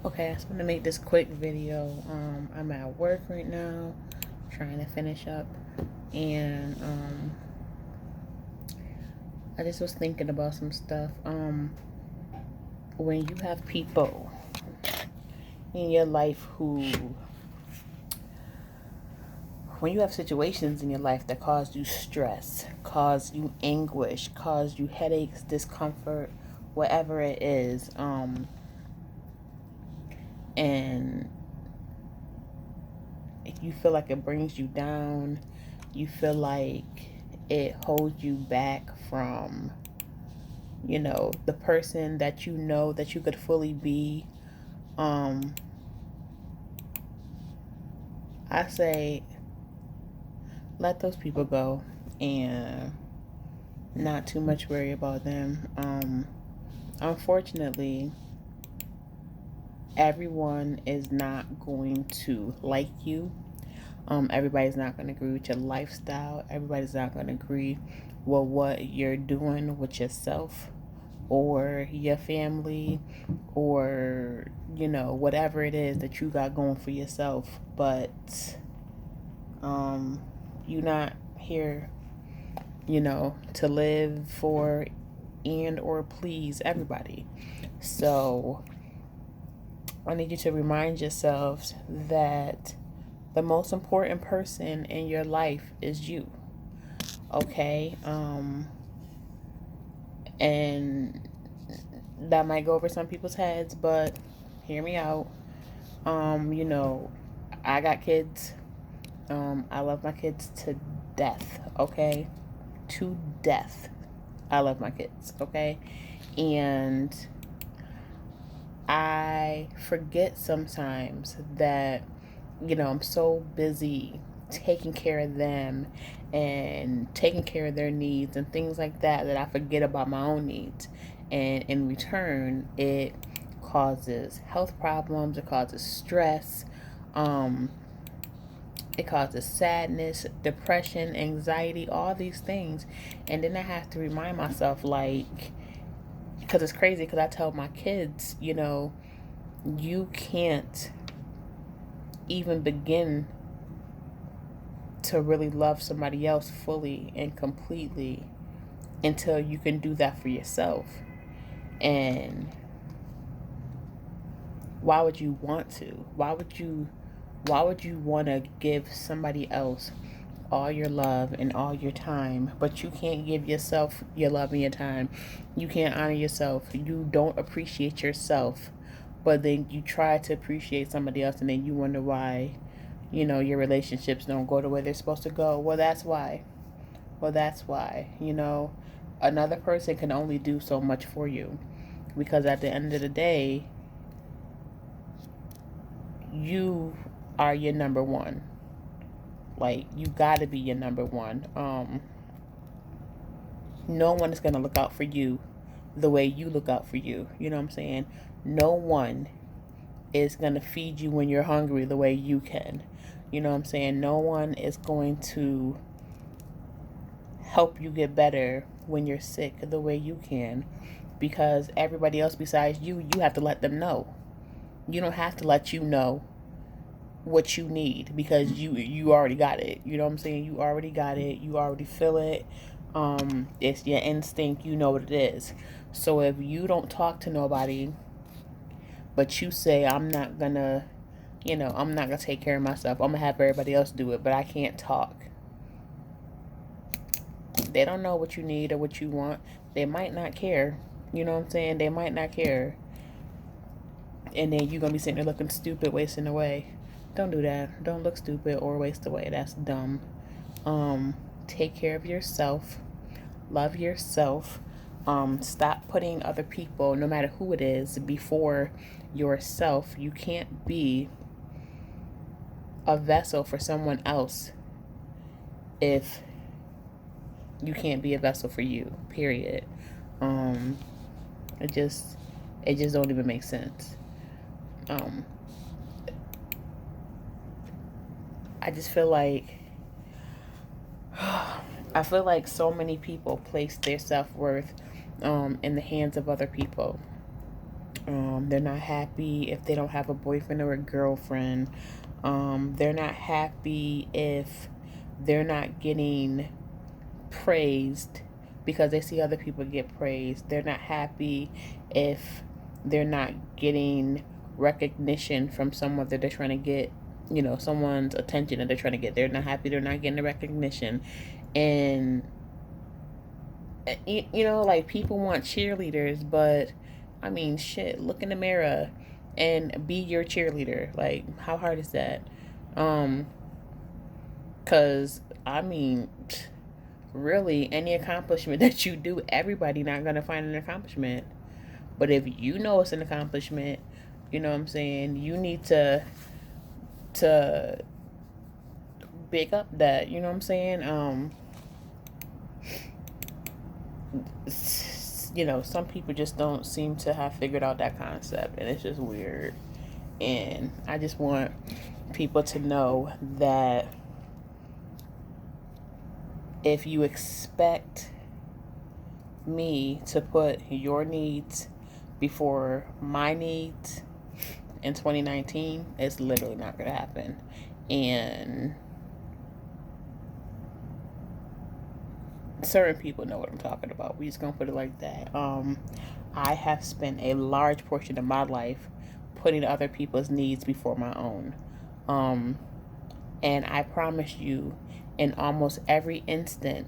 Okay, I just want to make this quick video. I'm at work right now, trying to finish up, and I just was thinking about some stuff. When you have people in your life when you have situations in your life that cause you stress, cause you anguish, cause you headaches, discomfort, whatever it is, and you feel like it brings you down, you feel like it holds you back from, the person that that you could fully be. um I say let those people go and not too much worry about them. Unfortunately, everyone is not going to like you. Everybody's not going to agree with your lifestyle. Everybody's not going to agree with what you're doing with yourself or your family, or whatever it is that you got going for yourself. But you're not here to live for and or please everybody. So I need you to remind yourselves that the most important person in your life is you. Okay? And that might go over some people's heads, but hear me out. I got kids. I love my kids to death, okay? To death. I love my kids, okay? And I forget sometimes that, I'm so busy taking care of them and taking care of their needs and things like that, that I forget about my own needs. And in return, it causes health problems, it causes stress, it causes sadness, depression, anxiety, all these things. And then I have to remind myself, like, because it's crazy, because I tell my kids, you can't even begin to really love somebody else fully and completely until you can do that for yourself. And why would you want to? Why would you want to give somebody else all your love and all your time, but you can't give yourself your love and your time? You can't honor yourself. You don't appreciate yourself, but then you try to appreciate somebody else, and then you wonder why, your relationships don't go the way they're supposed to go. Well, that's why. Another person can only do so much for you, because at the end of the day, you are your number one. Like, you gotta be your number one. No one is gonna look out for you the way you look out for you. You know what I'm saying? No one is gonna feed you when you're hungry the way you can. You know what I'm saying? No one is going to help you get better when you're sick the way you can, because everybody else besides you, you have to let them know. You don't have to let you know what you need, because you already got it. You know what I'm saying? You already got it. You already feel it. It's your instinct. You know what it is. So if you don't talk to nobody, but you say, I'm not gonna take care of myself, I'm gonna have everybody else do it, but I can't talk. They don't know what you need or what you want. They might not care. You know what I'm saying? They might not care. And then you're gonna be sitting there looking stupid, wasting away. Don't do that. Don't look stupid or waste away. That's dumb. Take care of yourself. Love yourself. Stop putting other people, no matter who it is, before yourself. You can't be a vessel for someone else if you can't be a vessel for you. Period. Um, it just don't even make sense. Um, I just feel like so many people place their self worth in the hands of other people. They're not happy if they don't have a boyfriend or a girlfriend. They're not happy if they're not getting praised because they see other people get praised. They're not happy if they're not getting recognition from someone that they're trying to get, someone's attention that they're trying to get. They're not happy they're not getting the recognition. And, like people want cheerleaders, but I mean, shit, look in the mirror and be your cheerleader. Like, how hard is that? Because, I mean, really, any accomplishment that you do, everybody not going to find an accomplishment. But if you know it's an accomplishment, you know what I'm saying, you need to big up that, you know what I'm saying? Some people just don't seem to have figured out that concept, and it's just weird. And I just want people to know that if you expect me to put your needs before my needs in 2019, it's literally not going to happen. And certain people know what I'm talking about. We just gonna put it like that. I have spent a large portion of my life putting other people's needs before my own. And I promise you, in almost every instant,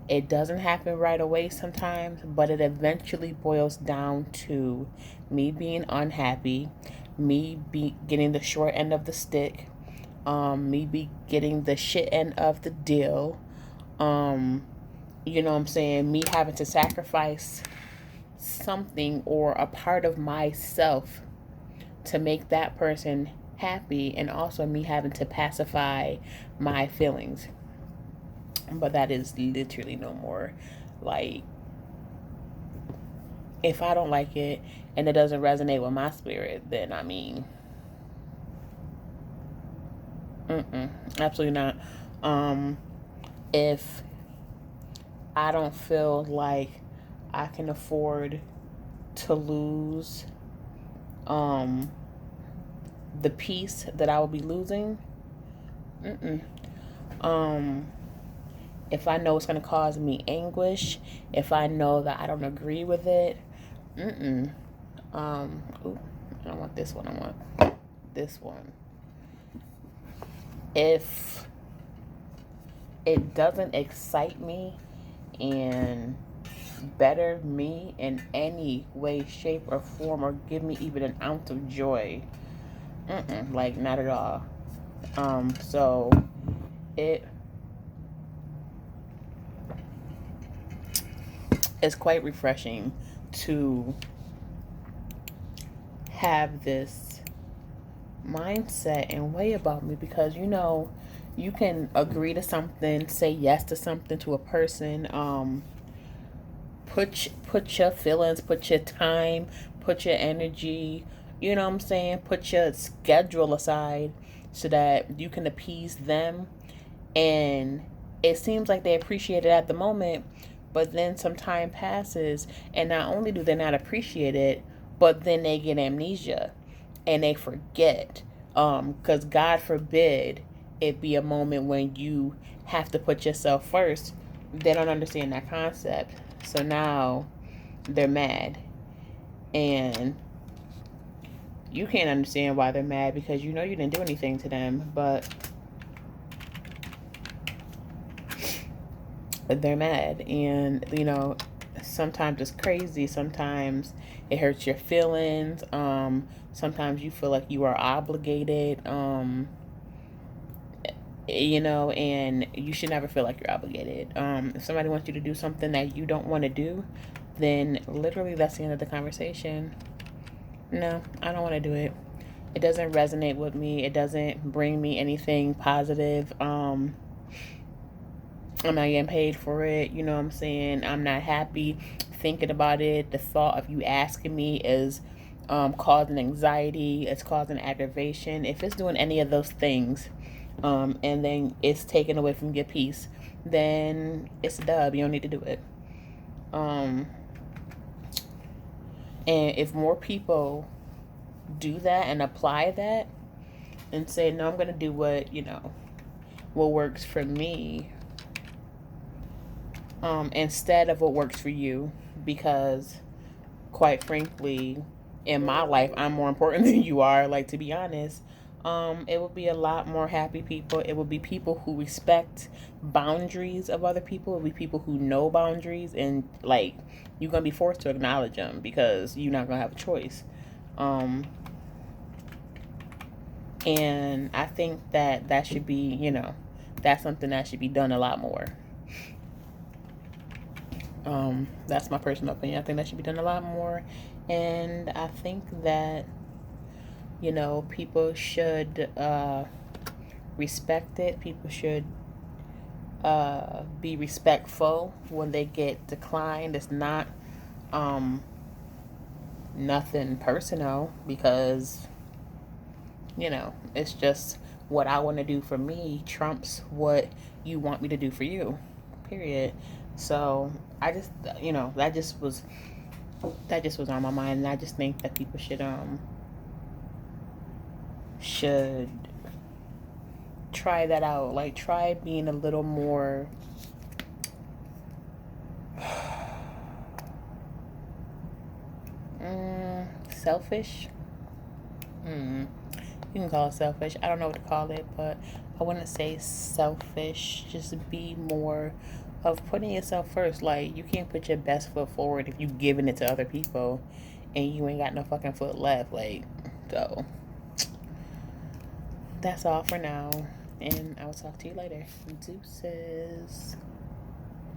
it doesn't happen right away sometimes, but it eventually boils down to me being unhappy, me getting the short end of the stick, me getting the shit end of the deal, you know what I'm saying, me having to sacrifice something or a part of myself to make that person happy, and also me having to pacify my feelings. But that is literally no more. Like, if I don't like it and it doesn't resonate with my spirit, then I mean, absolutely not. If I don't feel like I can afford to lose the peace that I will be losing, if I know it's going to cause me anguish, if I know that I don't agree with it, I don't want this one, I want this one. If it doesn't excite me and better me in any way, shape, or form, or give me even an ounce of joy, like, not at all. So it's quite refreshing to have this mindset and way about me, because you can agree to something, say yes to something, to a person, put your feelings, put your time, put your energy, you know what I'm saying, put your schedule aside so that you can appease them. And it seems like they appreciate it at the moment, but then some time passes, and not only do they not appreciate it, but then they get amnesia and they forget. Because God forbid it be a moment when you have to put yourself first. They don't understand that concept. So now they're mad. And you can't understand why they're mad, because you didn't do anything to them, but they're mad. And sometimes it's crazy, sometimes it hurts your feelings, sometimes you feel like you are obligated, and you should never feel like you're obligated. If somebody wants you to do something that you don't want to do, then literally that's the end of the conversation. No, I don't want to do it. It doesn't resonate with me. It doesn't bring me anything positive. I'm not getting paid for it. You know what I'm saying? I'm not happy thinking about it. The thought of you asking me is causing anxiety. It's causing aggravation. If it's doing any of those things, and then it's taken away from your peace, then it's a dub. You don't need to do it. And if more people do that and apply that and say, no, I'm going to do what, what works for me, instead of what works for you, because quite frankly, in my life, I'm more important than you are, like, to be honest. It will be a lot more happy people. It will be people who respect boundaries of other people. It will be people who know boundaries, and like, you're gonna be forced to acknowledge them because you're not gonna have a choice. And I think that should be, that's something that should be done a lot more. That's my personal opinion. I think that should be done a lot more, and I think that people should respect it. People should be respectful when they get declined. It's not nothing personal, because it's just what I want to do for me trumps what you want me to do for you. Period. So I just, that just was on my mind, and I just think that people should try that out. Like, try being a little more selfish. You can call it selfish. I don't know what to call it, but I wouldn't say selfish. Just be more of putting yourself first. Like, you can't put your best foot forward if you giving it to other people and you ain't got no fucking foot left. Like, so that's all for now, and I will talk to you later. Deuces.